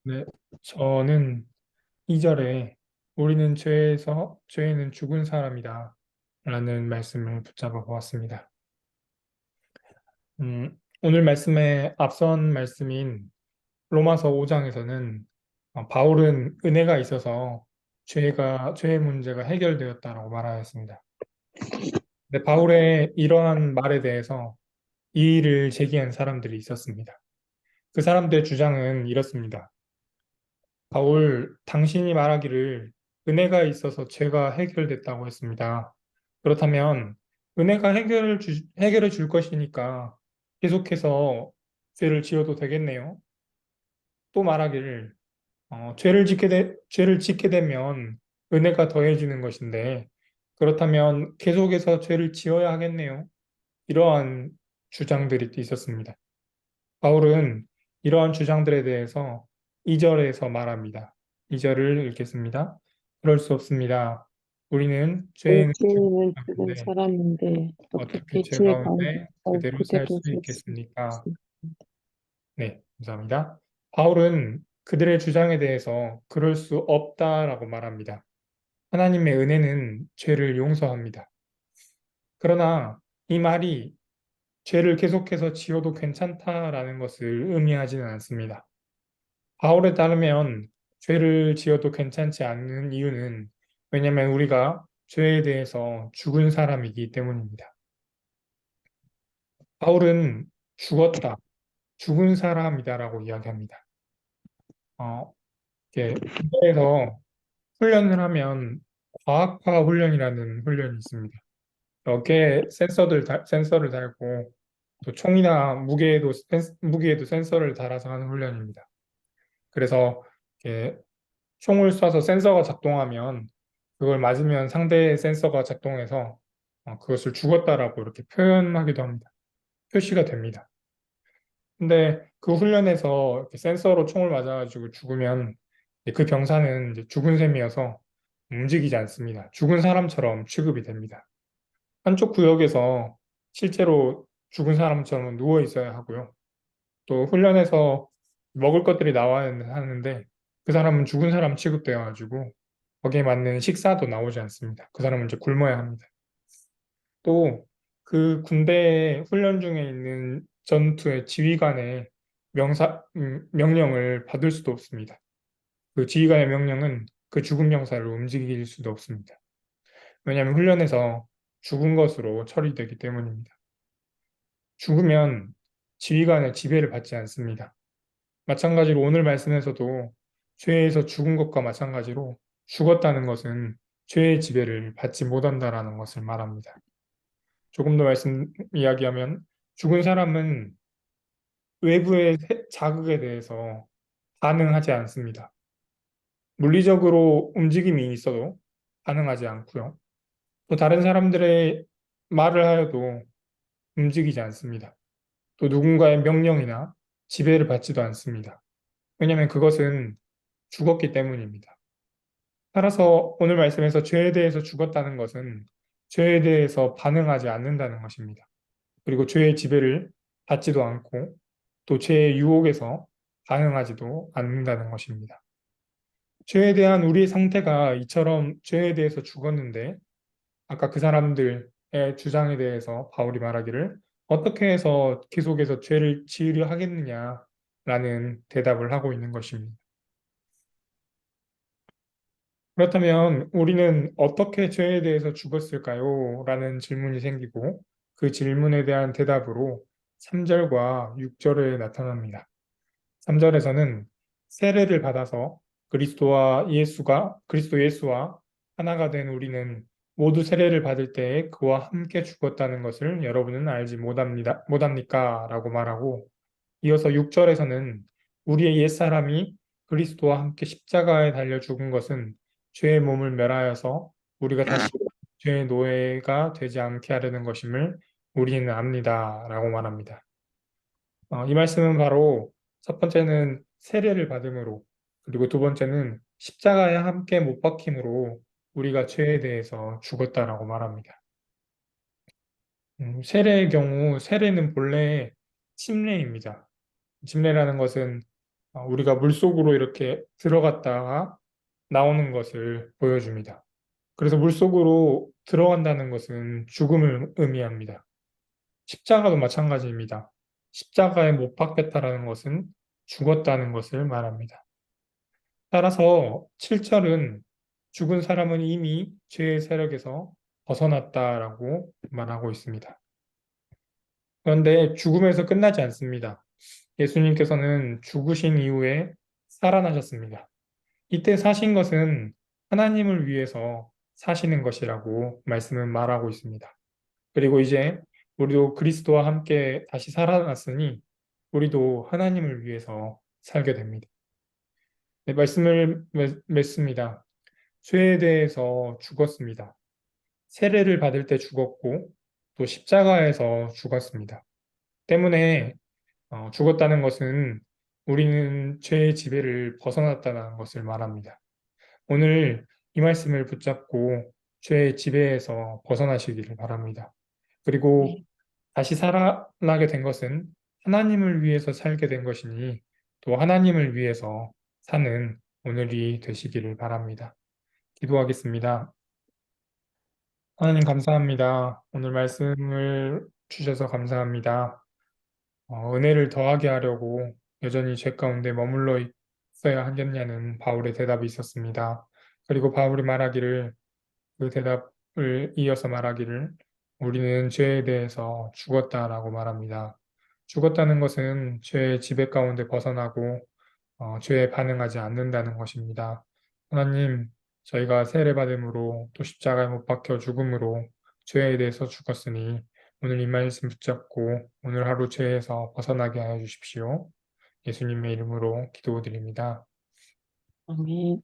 네, 저는 2절에 우리는 죄에는 죽은 사람이다 라는 말씀을 붙잡아 보았습니다. 오늘 말씀의 앞선 말씀인 로마서 5장에서는 바울은 은혜가 있어서 죄의 문제가 해결되었다라고 말하였습니다. 근데 바울의 이러한 말에 대해서 이의를 제기한 사람들이 있었습니다. 그 사람들의 주장은 이렇습니다. 바울, 당신이 말하기를 은혜가 있어서 죄가 해결됐다고 했습니다. 그렇다면 은혜가 해결해 줄 것이니까 계속해서 죄를 지어도 되겠네요. 또 말하기를 죄를 짓게 되면 은혜가 더해지는 것인데 그렇다면 계속해서 죄를 지어야 하겠네요. 이러한 주장들이 있었습니다. 바울은 이러한 주장들에 대해서 2절에서 말합니다. 2절을 읽겠습니다. 그럴 수 없습니다. 우리는 죄인은 죄인은 죽은 죽었는데 사람인데 어떻게 어떻게 죄 죄 가운데 가운데 그대로 살 그대로 수 살 수 있겠습니까? 있습니까? 네, 감사합니다. 바울은 그들의 주장에 대해서 그럴 수 없다라고 말합니다. 하나님의 은혜는 죄를 용서합니다. 그러나 이 말이 죄를 계속해서 지어도 괜찮다라는 것을 의미하지는 않습니다. 바울에 따르면 죄를 지어도 괜찮지 않는 이유는 왜냐하면 우리가 죄에 대해서 죽은 사람이기 때문입니다. 바울은 죽었다, 죽은 사람이다라고 이야기합니다. 이렇게 군대에서 훈련을 하면 과학화 훈련이라는 훈련이 있습니다. 어깨에 센서를 달고 또 총이나 무기에도 센서를 달아서 하는 훈련입니다. 그래서 이렇게 총을 쏴서 센서가 작동하면 그걸 맞으면 상대의 센서가 작동해서 그것을 죽었다라고 이렇게 표현하기도 합니다. 표시가 됩니다. 근데 그 훈련에서 이렇게 센서로 총을 맞아가지고 죽으면 이제 그 병사는 이제 죽은 셈이어서 움직이지 않습니다. 죽은 사람처럼 취급이 됩니다. 한쪽 구역에서 실제로 죽은 사람처럼 누워 있어야 하고요. 또 훈련에서 먹을 것들이 나와야 하는데 그 사람은 죽은 사람 취급되어 가지고 거기에 맞는 식사도 나오지 않습니다. 그 사람은 이제 굶어야 합니다. 또 그 군대 훈련 중에 있는 전투의 지휘관의 명령을 받을 수도 없습니다. 그 지휘관의 명령은 그 죽은 병사를 움직일 수도 없습니다. 왜냐하면 훈련에서 죽은 것으로 처리되기 때문입니다. 죽으면 지휘관의 지배를 받지 않습니다. 마찬가지로 오늘 말씀에서도 죄에서 죽은 것과 마찬가지로 죽었다는 것은 죄의 지배를 받지 못한다라는 것을 말합니다. 조금 더 이야기하면 죽은 사람은 외부의 자극에 대해서 반응하지 않습니다. 물리적으로 움직임이 있어도 반응하지 않고요. 또 다른 사람들의 말을 하여도 움직이지 않습니다. 또 누군가의 명령이나 지배를 받지도 않습니다. 왜냐하면 그것은 죽었기 때문입니다. 따라서 오늘 말씀에서 죄에 대해서 죽었다는 것은 죄에 대해서 반응하지 않는다는 것입니다. 그리고 죄의 지배를 받지도 않고 또 죄의 유혹에서 반응하지도 않는다는 것입니다. 죄에 대한 우리의 상태가 이처럼 죄에 대해서 죽었는데 아까 그 사람들의 주장에 대해서 바울이 말하기를 어떻게 해서 계속해서 죄를 지으려 하겠느냐라는 대답을 하고 있는 것입니다. 그렇다면 우리는 어떻게 죄에 대해서 죽었을까요? 라는 질문이 생기고 그 질문에 대한 대답으로 3절과 6절에 나타납니다. 3절에서는 세례를 받아서 그리스도 예수와 하나가 된 우리는 모두 세례를 받을 때에 그와 함께 죽었다는 것을 여러분은 알지 못합니까? 라고 말하고 이어서 6절에서는 우리의 옛사람이 그리스도와 함께 십자가에 달려 죽은 것은 죄의 몸을 멸하여서 우리가 다시 죄의 노예가 되지 않게 하려는 것임을 우리는 압니다. 라고 말합니다. 이 말씀은 바로 첫 번째는 세례를 받음으로 그리고 두 번째는 십자가에 함께 못 박힘으로 우리가 죄에 대해서 죽었다라고 말합니다. 세례의 경우 세례는 본래 침례입니다. 침례라는 것은 우리가 물속으로 이렇게 들어갔다가 나오는 것을 보여줍니다. 그래서 물속으로 들어간다는 것은 죽음을 의미합니다. 십자가도 마찬가지입니다. 십자가에 못 박혔다라는 것은 죽었다는 것을 말합니다. 따라서 7절은 죽은 사람은 이미 죄의 세력에서 벗어났다라고 말하고 있습니다. 그런데 죽음에서 끝나지 않습니다. 예수님께서는 죽으신 이후에 살아나셨습니다. 이때 사신 것은 하나님을 위해서 사시는 것이라고 말씀은 말하고 있습니다. 그리고 이제 우리도 그리스도와 함께 다시 살아났으니 우리도 하나님을 위해서 살게 됩니다. 네, 말씀을 맺습니다. 죄에 대해서 죽었습니다. 세례를 받을 때 죽었고 또 십자가에서 죽었습니다. 때문에 죽었다는 것은 우리는 죄의 지배를 벗어났다는 것을 말합니다. 오늘 이 말씀을 붙잡고 죄의 지배에서 벗어나시기를 바랍니다. 그리고 네. 다시 살아나게 된 것은 하나님을 위해서 살게 된 것이니 또 하나님을 위해서 사는 오늘이 되시기를 바랍니다. 기도하겠습니다. 하나님 감사합니다. 오늘 말씀을 주셔서 감사합니다. 은혜를 더하게 하려고 여전히 죄 가운데 머물러 있어야 하겠냐는 바울의 대답이 있었습니다. 그리고 바울이 말하기를 그 대답을 이어서 말하기를 우리는 죄에 대해서 죽었다라고 말합니다. 죽었다는 것은 죄의 지배 가운데 벗어나고 죄에 반응하지 않는다는 것입니다. 하나님, 저희가 세례받음으로 또 십자가에 못 박혀 죽음으로 죄에 대해서 죽었으니 오늘 이 말씀 붙잡고 오늘 하루 죄에서 벗어나게 하여 주십시오. 예수님의 이름으로 기도드립니다. 아멘.